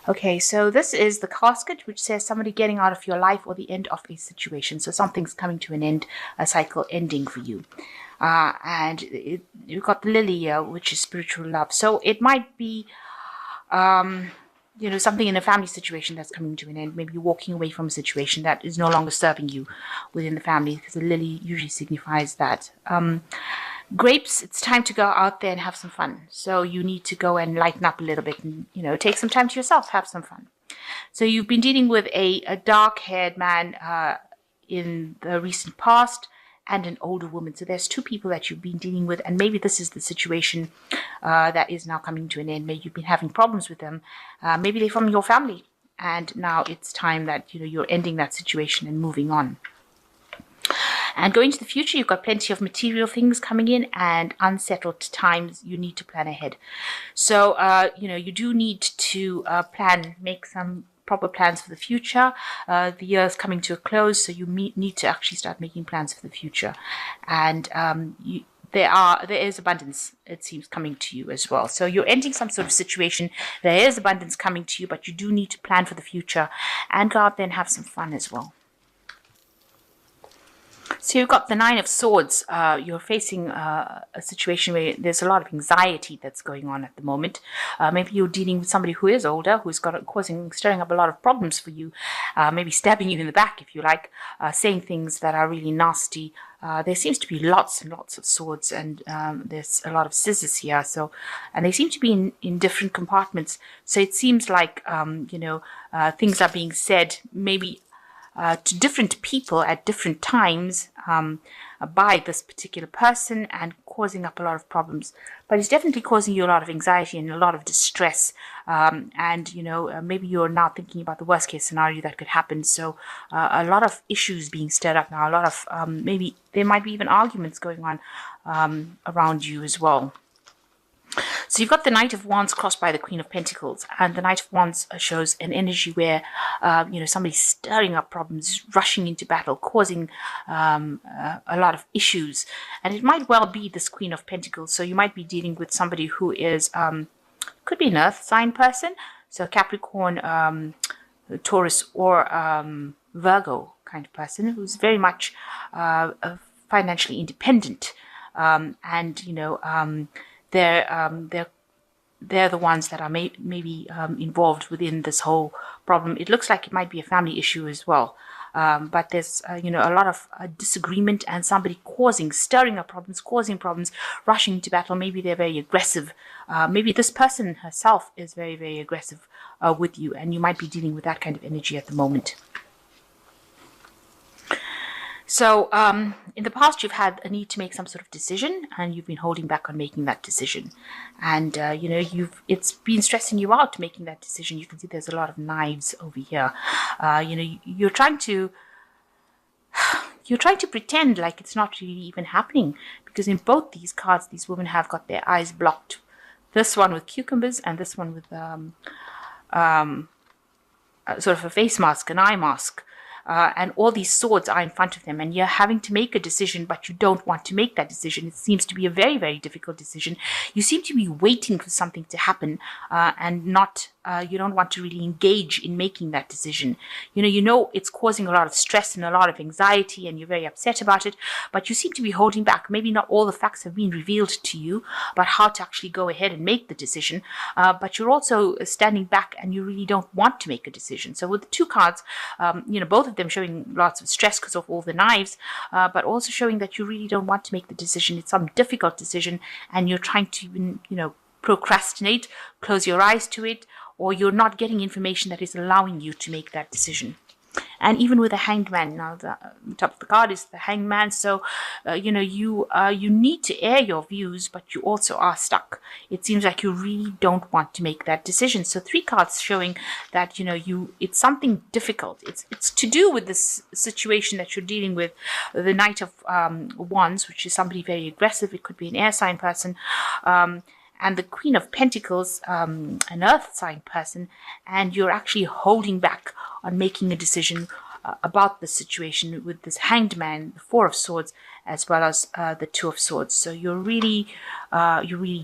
Okay, so this is the casket, which says somebody getting out of your life or the end of a situation. So something's coming to an end, a cycle ending for you. And you've got the lily here, which is spiritual love. So it might be, something in a family situation that's coming to an end. Maybe you're walking away from a situation that is no longer serving you within the family, because the lily usually signifies that. Grapes, it's time to go out there and have some fun. So you need to go and lighten up a little bit and, take some time to yourself, have some fun. So you've been dealing with a dark-haired man in the recent past and an older woman. So there's two people that you've been dealing with, and maybe this is the situation that is now coming to an end. Maybe you've been having problems with them. Maybe they're from your family, and now it's time that you're ending that situation and moving on. And going to the future, you've got plenty of material things coming in and unsettled times. You need to plan ahead. So, you do need to make some proper plans for the future. The year is coming to a close, so you need to actually start making plans for the future. And there is abundance, it seems, coming to you as well. So you're ending some sort of situation. There is abundance coming to you, but you do need to plan for the future and go out there and have some fun as well. So you've got the Nine of Swords. You're facing a situation where there's a lot of anxiety that's going on at the moment. Maybe you're dealing with somebody who is older, who's stirring up a lot of problems for you. Maybe stabbing you in the back, if you like, saying things that are really nasty. There seems to be lots and lots of swords, and there's a lot of scissors here. And they seem to be in different compartments. So it seems like things are being said, maybe to different people at different times by this particular person, and causing up a lot of problems. But it's definitely causing you a lot of anxiety and a lot of distress. Maybe you're now thinking about the worst case scenario that could happen. So a lot of issues being stirred up now. A lot of maybe there might be even arguments going on around you as well. So you've got the Knight of Wands crossed by the Queen of Pentacles, and the Knight of Wands shows an energy where, somebody's stirring up problems, rushing into battle, causing a lot of issues. And it might well be this Queen of Pentacles. So you might be dealing with somebody who is, could be an earth sign person, so Capricorn, Taurus, or Virgo kind of person, who's very much financially independent, they're the ones that are maybe involved within this whole problem. It looks like it might be a family issue as well. But there's, a lot of disagreement, and somebody stirring up problems, causing problems, rushing into battle. Maybe they're very aggressive. Maybe this person herself is very, very aggressive with you, and you might be dealing with that kind of energy at the moment. So in the past, you've had a need to make some sort of decision, and you've been holding back on making that decision. And, it's been stressing you out making that decision. You can see there's a lot of knives over here. You're trying to pretend like it's not really even happening, because in both these cards, these women have got their eyes blocked. This one with cucumbers, and this one with sort of a face mask, an eye mask. And all these swords are in front of them, and you're having to make a decision, but you don't want to make that decision. It seems to be a very, very difficult decision. You seem to be waiting for something to happen, and you don't want to really engage in making that decision. It's causing a lot of stress and a lot of anxiety, and you're very upset about it, but you seem to be holding back. Maybe not all the facts have been revealed to you about how to actually go ahead and make the decision, but you're also standing back, and you really don't want to make a decision. So with the two cards, both of them showing lots of stress because of all the knives, but also showing that you really don't want to make the decision. It's some difficult decision, and you're trying to procrastinate, close your eyes to it, or you're not getting information that is allowing you to make that decision. And even with the Hanged Man, now the top of the card is the Hanged Man. So, you need to air your views, but you also are stuck. It seems like you really don't want to make that decision. So 3 cards showing that, it's something difficult. It's to do with this situation that you're dealing with. The Knight of Wands, which is somebody very aggressive. It could be an air sign person. And the Queen of Pentacles, an earth sign person, and you're actually holding back on making a decision about the situation with this Hanged Man, the 4 of Swords, as well as the Two of Swords. So you really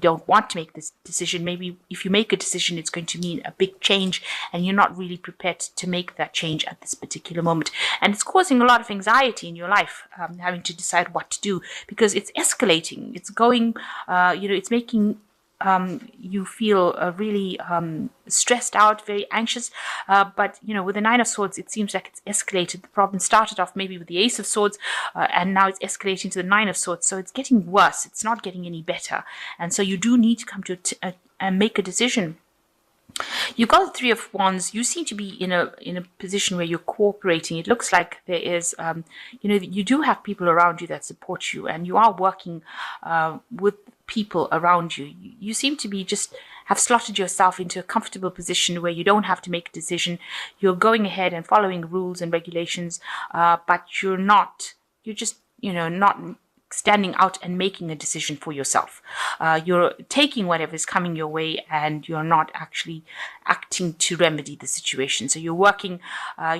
don't want to make this decision. Maybe if you make a decision, it's going to mean a big change, and you're not really prepared to make that change at this particular moment. And it's causing a lot of anxiety in your life, having to decide what to do, because it's escalating. It's going, it's making you feel really stressed out, very anxious. But, with the Nine of Swords, it seems like it's escalated. The problem started off maybe with the Ace of Swords, and now it's escalating to the Nine of Swords. So it's getting worse. It's not getting any better. And so you do need to come to and make a decision. You've got the Three of Wands. You seem to be in a position where you're cooperating. It looks like there is, you do have people around you that support you, and you are working with people around you. You seem to be have slotted yourself into a comfortable position where you don't have to make a decision. You're going ahead and following rules and regulations, but you're just not standing out and making a decision for yourself. You're taking whatever is coming your way, and you're not actually acting to remedy the situation. So you're working,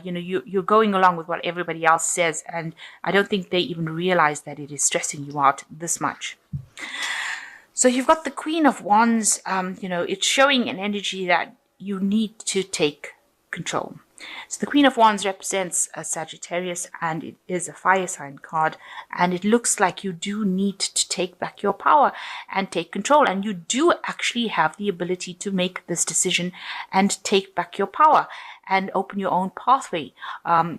you're going along with what everybody else says, and I don't think they even realize that it is stressing you out this much. So you've got the Queen of Wands. It's showing an energy that you need to take control. So the Queen of Wands represents a Sagittarius, and it is a fire sign card, and it looks like you do need to take back your power and take control, and you do actually have the ability to make this decision and take back your power and open your own pathway.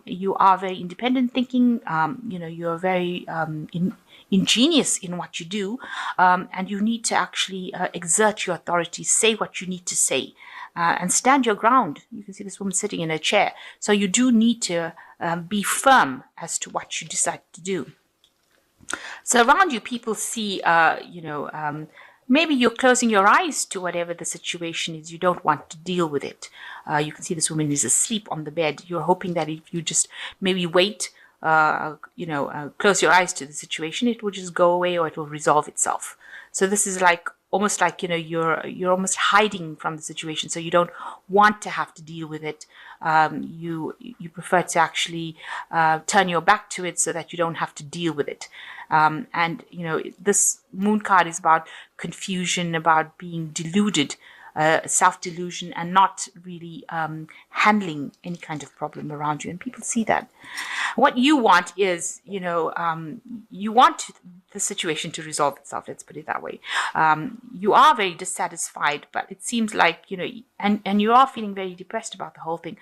You are very independent thinking, you're very ingenious in what you do, and you need to actually exert your authority, say what you need to say, and stand your ground. You can see this woman sitting in a chair. So you do need to be firm as to what you decide to do. So around you, people see, maybe you're closing your eyes to whatever the situation is. You don't want to deal with it. You can see this woman is asleep on the bed. You're hoping that if you just maybe wait, close your eyes to the situation, it will just go away, or it will resolve itself. So this is almost like you're almost hiding from the situation, so you don't want to have to deal with it. You prefer to actually turn your back to it so that you don't have to deal with it. And this Moon card is about confusion, about being deluded, self-delusion, and not really handling any kind of problem around you. And people see that. What you want is, you want the situation to resolve itself. Let's put it that way. You are very dissatisfied, but it seems like, and you are feeling very depressed about the whole thing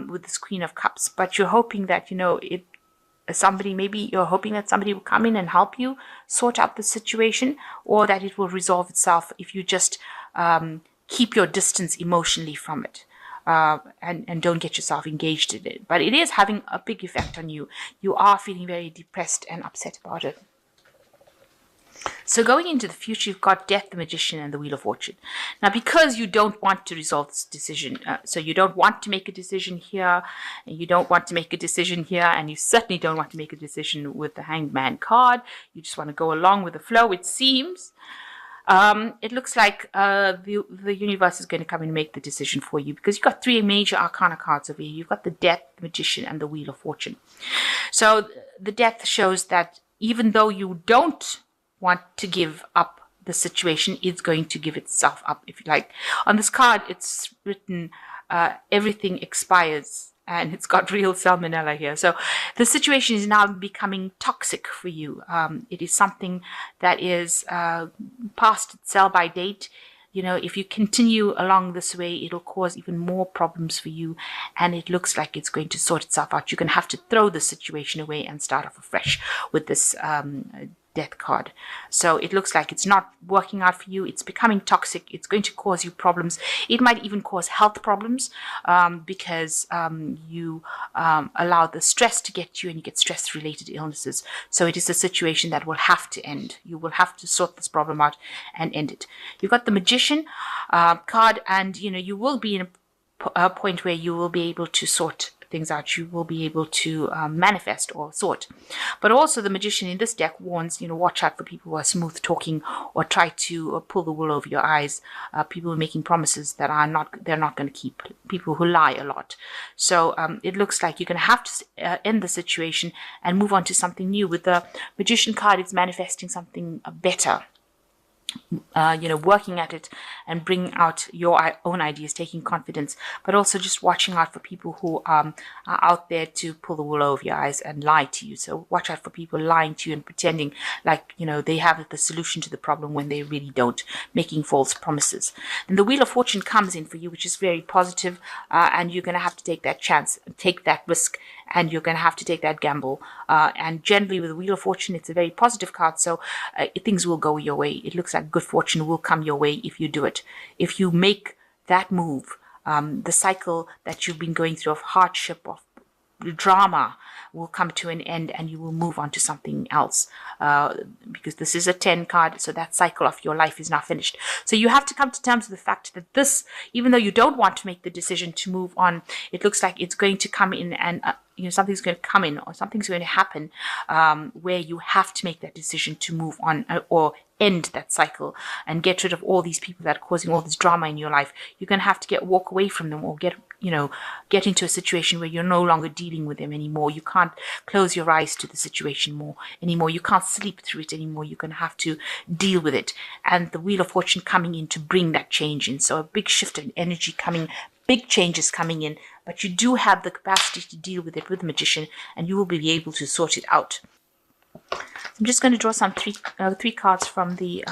with this Queen of Cups. But you're hoping that, you're hoping that somebody will come in and help you sort out the situation, or that it will resolve itself if you just keep your distance emotionally from it, and don't get yourself engaged in it. But it is having a big effect on you. You are feeling very depressed and upset about it. So going into the future, you've got Death, the Magician, and the Wheel of Fortune. Now, because you don't want to resolve this decision, so you don't want to make a decision here, and you don't want to make a decision here, and you certainly don't want to make a decision with the Hanged Man card. You just want to go along with the flow, it seems. It looks like the universe is going to come and make the decision for you, because you've got three major arcana cards over here. You've got the Death, the Magician, and the Wheel of Fortune. So the Death shows that even though you don't want to give up the situation, it's going to give itself up, if you like. On this card, it's written, everything expires, and it's got real salmonella here. So the situation is now becoming toxic for you. It is something that is past its sell-by date. If you continue along this way, it'll cause even more problems for you, and it looks like it's going to sort itself out. You're going to have to throw the situation away and start off afresh with this Death card. So it looks like it's not working out for you. It's becoming toxic. It's going to cause you problems. It might even cause health problems, because you allow the stress to get you, and you get stress-related illnesses. So it is a situation that will have to end. You will have to sort this problem out and end it. You've got the Magician card, and you will be in a point where you will be able to sort things out, you will be able to manifest or sort. But also the Magician in this deck warns, watch out for people who are smooth talking or try to pull the wool over your eyes, people who are making promises that they're not going to keep, people who lie a lot. So it looks like you're going to have to end the situation and move on to something new. With the Magician card, it's manifesting something better. Working at it and bringing out your own ideas, taking confidence, but also just watching out for people who are out there to pull the wool over your eyes and lie to you. So watch out for people lying to you and pretending like, they have the solution to the problem when they really don't, making false promises. And the Wheel of Fortune comes in for you, which is very positive, and you're going to have to take that chance, take that risk, and you're going to have to take that gamble. And generally with the Wheel of Fortune, it's a very positive card, so things will go your way. It looks like good fortune will come your way if you do it. If you make that move, the cycle that you've been going through of hardship, of drama, will come to an end and you will move on to something else, because this is a 10 card, so that cycle of your life is now finished. So you have to come to terms with the fact that this, even though you don't want to make the decision to move on, it looks like it's going to come in, and something's going to come in or something's going to happen where you have to make that decision to move on or end that cycle and get rid of all these people that are causing all this drama in your life. You're going to have to walk away from them, or get into a situation where you're no longer dealing with them anymore. You can't close your eyes to the situation anymore. You can't sleep through it anymore. You're going to have to deal with it. And the Wheel of Fortune coming in to bring that change in. So a big shift in energy coming, big changes coming in, but you do have the capacity to deal with it with the Magician, and you will be able to sort it out. I'm just going to draw some three cards from the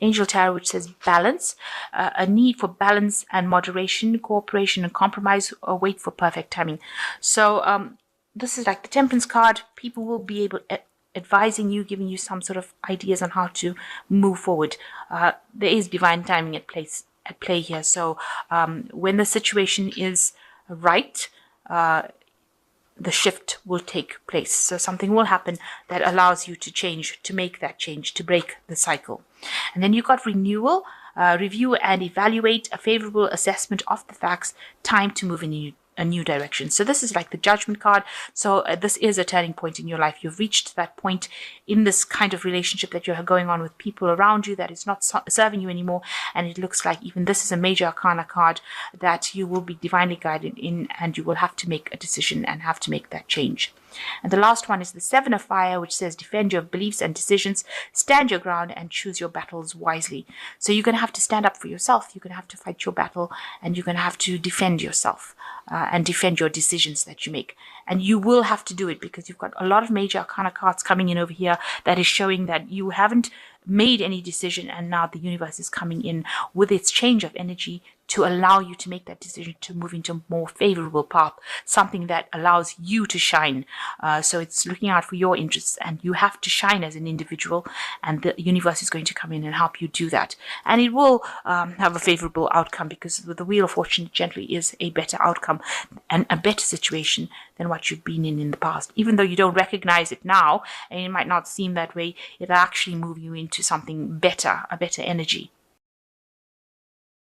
Angel Tarot, which says balance, a need for balance and moderation, cooperation and compromise, or wait for perfect timing. So this is like the Temperance card. People will be able advising you, giving you some sort of ideas on how to move forward. There is divine timing at play here. So when the situation is right, the shift will take place. So something will happen that allows you to change, to make that change, to break the cycle. And then you've got renewal, review and evaluate, a favorable assessment of the facts, time to move in a new direction. So this is like the Judgment card. So this is a turning point in your life. You've reached that point in this kind of relationship that you're going on with people around you that is not serving you anymore. And it looks like even this is a major arcana card that you will be divinely guided in, and you will have to make a decision and have to make that change. And the last one is the Seven of Fire, which says defend your beliefs and decisions, stand your ground and choose your battles wisely. So you're going to have to stand up for yourself. You're going to have to fight your battle, and you're going to have to defend yourself and defend your decisions that you make. And you will have to do it because you've got a lot of major arcana cards coming in over here that is showing that you haven't made any decision, and now the universe is coming in with its change of energy to allow you to make that decision to move into a more favorable path, something that allows you to shine. So it's looking out for your interests, and you have to shine as an individual, and the universe is going to come in and help you do that. And it will have a favorable outcome, because the Wheel of Fortune gently is a better outcome and a better situation than what you've been in the past. Even though you don't recognize it now, and it might not seem that way, it'll actually move you into something better, a better energy.